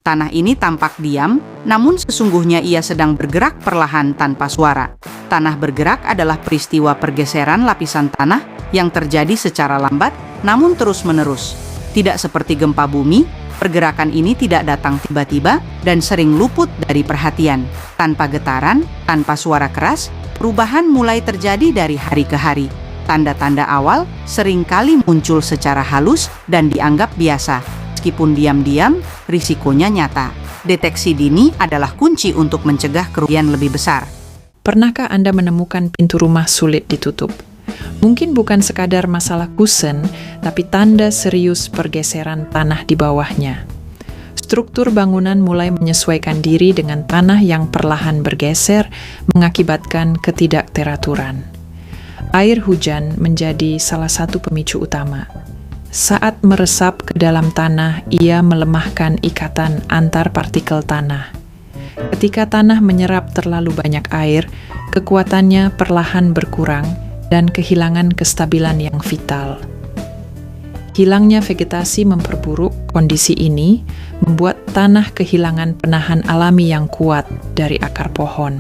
Tanah ini tampak diam, namun sesungguhnya ia sedang bergerak perlahan tanpa suara. Tanah bergerak adalah peristiwa pergeseran lapisan tanah yang terjadi secara lambat, namun terus-menerus. Tidak seperti gempa bumi, pergerakan ini tidak datang tiba-tiba dan sering luput dari perhatian. Tanpa getaran, tanpa suara keras, perubahan mulai terjadi dari hari ke hari. Tanda-tanda awal seringkali muncul secara halus dan dianggap biasa. Meskipun diam-diam, risikonya nyata. Deteksi dini adalah kunci untuk mencegah kerugian lebih besar. Pernahkah Anda menemukan pintu rumah sulit ditutup? Mungkin bukan sekadar masalah kusen, tapi tanda serius pergeseran tanah di bawahnya. Struktur bangunan mulai menyesuaikan diri dengan tanah yang perlahan bergeser, mengakibatkan ketidakteraturan. Air hujan menjadi salah satu pemicu utama. Saat meresap ke dalam tanah, ia melemahkan ikatan antar partikel tanah. Ketika tanah menyerap terlalu banyak air, kekuatannya perlahan berkurang dan kehilangan kestabilan yang vital. Hilangnya vegetasi memperburuk kondisi ini, membuat tanah kehilangan penahan alami yang kuat dari akar pohon.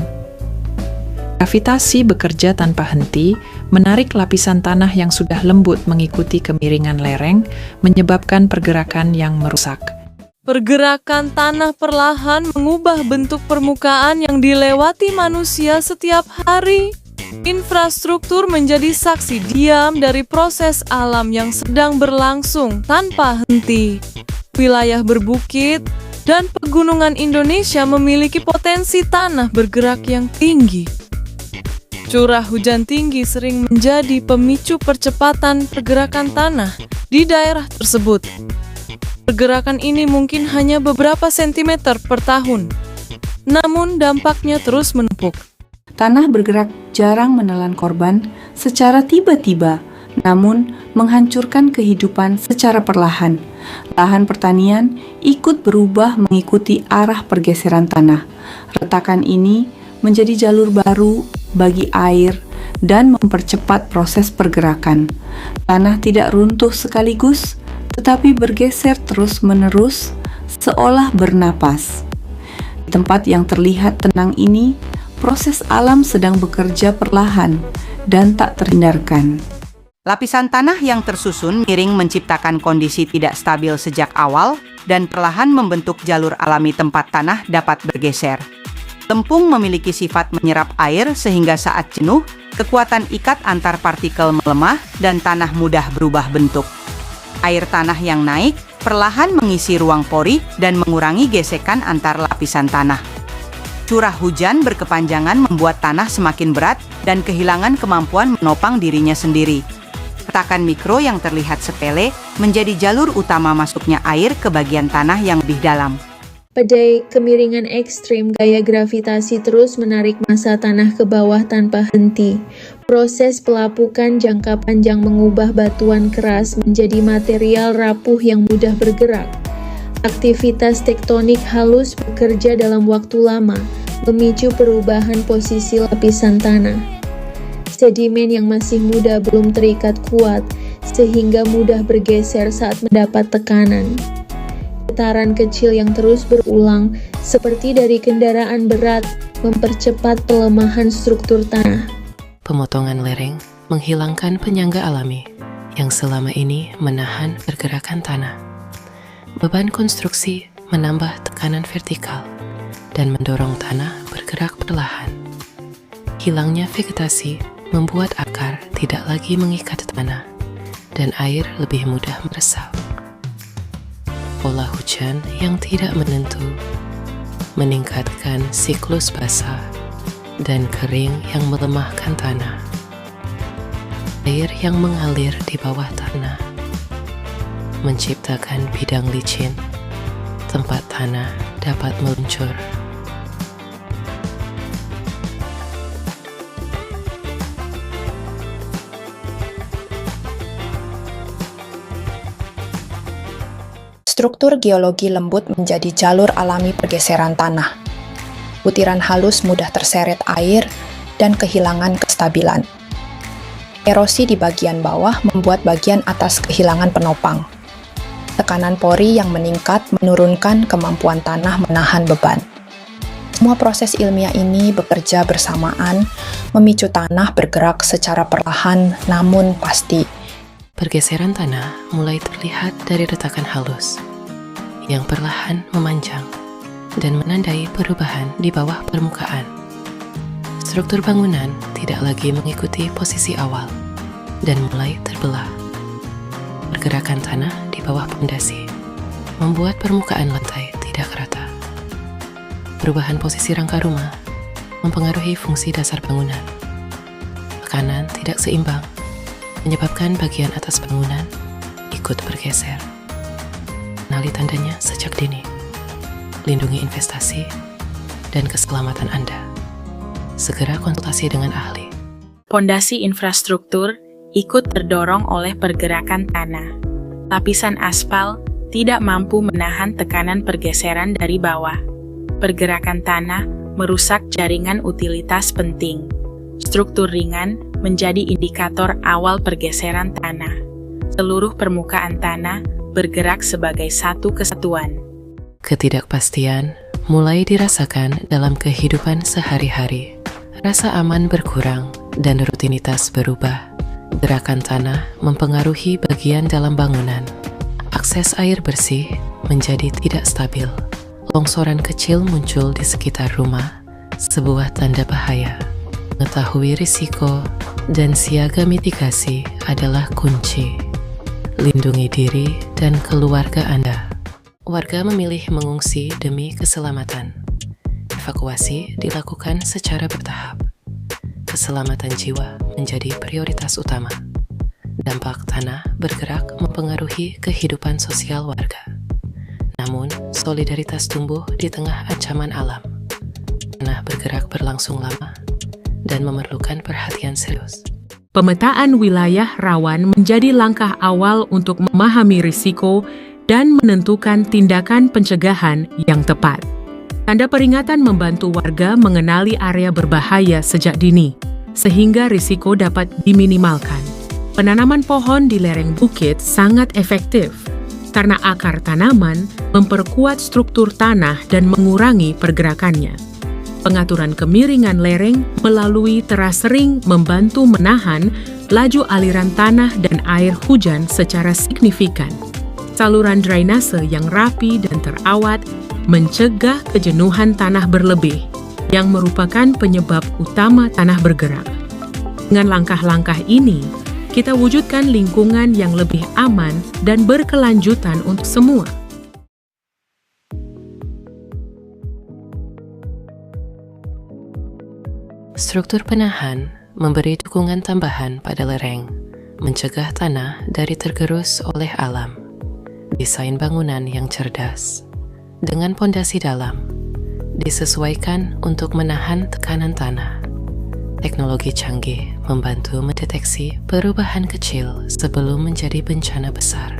Gravitasi bekerja tanpa henti, menarik lapisan tanah yang sudah lembut mengikuti kemiringan lereng, menyebabkan pergerakan yang merusak. Pergerakan tanah perlahan mengubah bentuk permukaan yang dilewati manusia setiap hari. Infrastruktur menjadi saksi diam dari proses alam yang sedang berlangsung tanpa henti. Wilayah berbukit dan pegunungan Indonesia memiliki potensi tanah bergerak yang tinggi. Curah hujan tinggi sering menjadi pemicu percepatan pergerakan tanah di daerah tersebut. Pergerakan ini mungkin hanya beberapa sentimeter per tahun, namun dampaknya terus menumpuk. Tanah bergerak jarang menelan korban secara tiba-tiba, namun menghancurkan kehidupan secara perlahan. Lahan pertanian ikut berubah mengikuti arah pergeseran tanah. Retakan ini menjadi jalur baru bagi air dan mempercepat proses pergerakan. Tanah tidak runtuh sekaligus, tetapi bergeser terus-menerus seolah bernapas. Di tempat yang terlihat tenang ini, proses alam sedang bekerja perlahan dan tak terhindarkan. Lapisan tanah yang tersusun miring menciptakan kondisi tidak stabil sejak awal dan perlahan membentuk jalur alami tempat tanah dapat bergeser. Tempung memiliki sifat menyerap air sehingga saat jenuh, kekuatan ikat antar partikel melemah dan tanah mudah berubah bentuk. Air tanah yang naik perlahan mengisi ruang pori dan mengurangi gesekan antar lapisan tanah. Curah hujan berkepanjangan membuat tanah semakin berat dan kehilangan kemampuan menopang dirinya sendiri. Retakan mikro yang terlihat sepele menjadi jalur utama masuknya air ke bagian tanah yang lebih dalam. Pada kemiringan ekstrim, gaya gravitasi terus menarik massa tanah ke bawah tanpa henti. Proses pelapukan jangka panjang mengubah batuan keras menjadi material rapuh yang mudah bergerak. Aktivitas tektonik halus bekerja dalam waktu lama, memicu perubahan posisi lapisan tanah. Sedimen yang masih muda belum terikat kuat, sehingga mudah bergeser saat mendapat tekanan. Getaran kecil yang terus berulang, seperti dari kendaraan berat, mempercepat pelemahan struktur tanah. Pemotongan lereng menghilangkan penyangga alami yang selama ini menahan pergerakan tanah. Beban konstruksi menambah tekanan vertikal dan mendorong tanah bergerak perlahan. Hilangnya vegetasi membuat akar tidak lagi mengikat tanah dan air lebih mudah meresap. Pola hujan yang tidak menentu meningkatkan siklus basah dan kering yang melemahkan tanah. Air yang mengalir di bawah tanah menciptakan bidang licin, tempat tanah dapat meluncur. Struktur geologi lembut menjadi jalur alami pergeseran tanah. Butiran halus mudah terseret air dan kehilangan kestabilan. Erosi di bagian bawah membuat bagian atas kehilangan penopang. Tekanan pori yang meningkat menurunkan kemampuan tanah menahan beban. Semua proses ilmiah ini bekerja bersamaan, memicu tanah bergerak secara perlahan namun pasti. Pergeseran tanah mulai terlihat dari retakan halus, yang perlahan memanjang dan menandai perubahan di bawah permukaan. Struktur bangunan tidak lagi mengikuti posisi awal dan mulai terbelah. Pergerakan tanah di bawah pondasi membuat permukaan lantai tidak rata. Perubahan posisi rangka rumah mempengaruhi fungsi dasar bangunan. Tekanan tidak seimbang menyebabkan bagian atas bangunan ikut bergeser. Kenali tandanya sejak dini. Lindungi investasi dan keselamatan Anda. Segera konsultasi dengan ahli. Pondasi infrastruktur ikut terdorong oleh pergerakan tanah. Lapisan aspal tidak mampu menahan tekanan pergeseran dari bawah. Pergerakan tanah merusak jaringan utilitas penting. Struktur ringan menjadi indikator awal pergeseran tanah. Seluruh permukaan tanah bergerak sebagai satu kesatuan. Ketidakpastian mulai dirasakan dalam kehidupan sehari-hari. Rasa aman berkurang dan rutinitas berubah. Gerakan tanah mempengaruhi bagian dalam bangunan. Akses air bersih menjadi tidak stabil. Longsoran kecil muncul di sekitar rumah, sebuah tanda bahaya. Mengetahui risiko dan siaga mitigasi adalah kunci. Lindungi diri dan keluarga Anda. Warga memilih mengungsi demi keselamatan. Evakuasi dilakukan secara bertahap. Keselamatan jiwa menjadi prioritas utama. Dampak tanah bergerak mempengaruhi kehidupan sosial warga. Namun, solidaritas tumbuh di tengah ancaman alam. Tanah bergerak berlangsung lama dan memerlukan perhatian serius. Pemetaan wilayah rawan menjadi langkah awal untuk memahami risiko dan menentukan tindakan pencegahan yang tepat. Tanda peringatan membantu warga mengenali area berbahaya sejak dini, sehingga risiko dapat diminimalkan. Penanaman pohon di lereng bukit sangat efektif, karena akar tanaman memperkuat struktur tanah dan mengurangi pergerakannya. Pengaturan kemiringan lereng melalui teras ring membantu menahan laju aliran tanah dan air hujan secara signifikan. Saluran drainase yang rapi dan terawat mencegah kejenuhan tanah berlebih, yang merupakan penyebab utama tanah bergerak. Dengan langkah-langkah ini, kita wujudkan lingkungan yang lebih aman dan berkelanjutan untuk semua. Struktur penahan memberi dukungan tambahan pada lereng, mencegah tanah dari tergerus oleh alam. Desain bangunan yang cerdas, dengan pondasi dalam, disesuaikan untuk menahan tekanan tanah. Teknologi canggih membantu mendeteksi perubahan kecil sebelum menjadi bencana besar.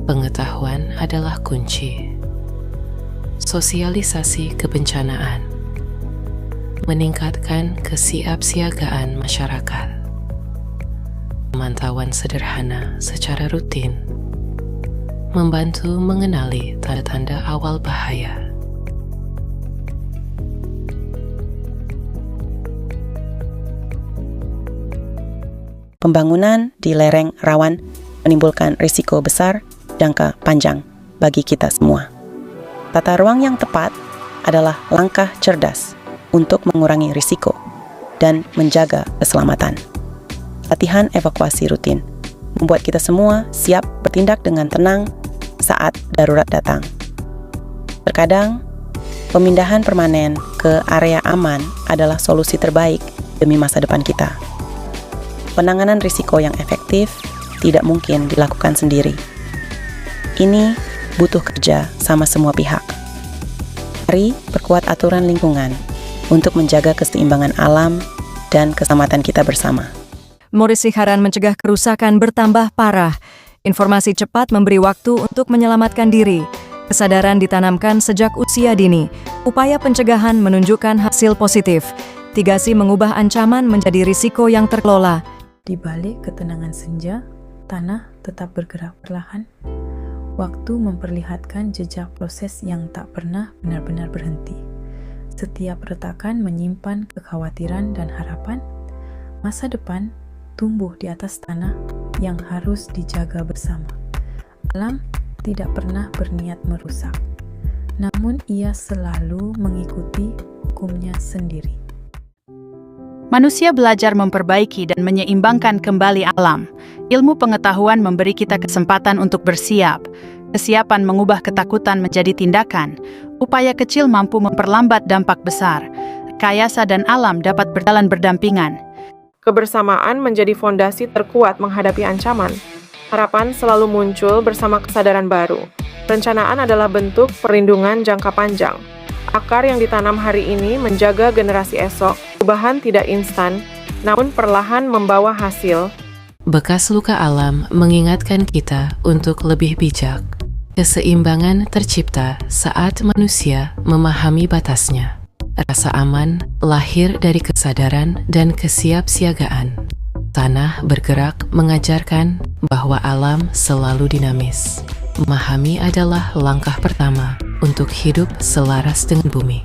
Pengetahuan adalah kunci. Sosialisasi kebencanaan meningkatkan kesiapsiagaan masyarakat. Pemantauan sederhana secara rutin membantu mengenali tanda-tanda awal bahaya. Pembangunan di lereng rawan menimbulkan risiko besar jangka panjang bagi kita semua. Tata ruang yang tepat adalah langkah cerdas untuk mengurangi risiko dan menjaga keselamatan. Latihan evakuasi rutin membuat kita semua siap bertindak dengan tenang saat darurat datang. Terkadang, pemindahan permanen ke area aman adalah solusi terbaik demi masa depan kita. Penanganan risiko yang efektif tidak mungkin dilakukan sendiri. Ini butuh kerja sama semua pihak. Mari perkuat aturan lingkungan untuk menjaga keseimbangan alam dan keselamatan kita bersama. Morris Siharan mencegah kerusakan bertambah parah. Informasi cepat memberi waktu untuk menyelamatkan diri. Kesadaran ditanamkan sejak usia dini. Upaya pencegahan menunjukkan hasil positif. 3C mengubah ancaman menjadi risiko yang terkelola. Di balik ketenangan senja, tanah tetap bergerak perlahan? Waktu memperlihatkan jejak proses yang tak pernah benar-benar berhenti. Setiap retakan menyimpan kekhawatiran dan harapan. Masa depan tumbuh di atas tanah yang harus dijaga bersama. Alam tidak pernah berniat merusak, namun ia selalu mengikuti hukumnya sendiri. Manusia belajar memperbaiki dan menyeimbangkan kembali alam. Ilmu pengetahuan memberi kita kesempatan untuk bersiap. Kesiapan mengubah ketakutan menjadi tindakan. Upaya kecil mampu memperlambat dampak besar. Rekayasa dan alam dapat berjalan berdampingan. Kebersamaan menjadi fondasi terkuat menghadapi ancaman. Harapan selalu muncul bersama kesadaran baru. Perencanaan adalah bentuk perlindungan jangka panjang. Akar yang ditanam hari ini menjaga generasi esok. Perubahan tidak instan, namun perlahan membawa hasil. Bekas luka alam mengingatkan kita untuk lebih bijak. Keseimbangan tercipta saat manusia memahami batasnya. Rasa aman lahir dari kesadaran dan kesiapsiagaan. Tanah bergerak mengajarkan bahwa alam selalu dinamis. Memahami adalah langkah pertama untuk hidup selaras dengan bumi.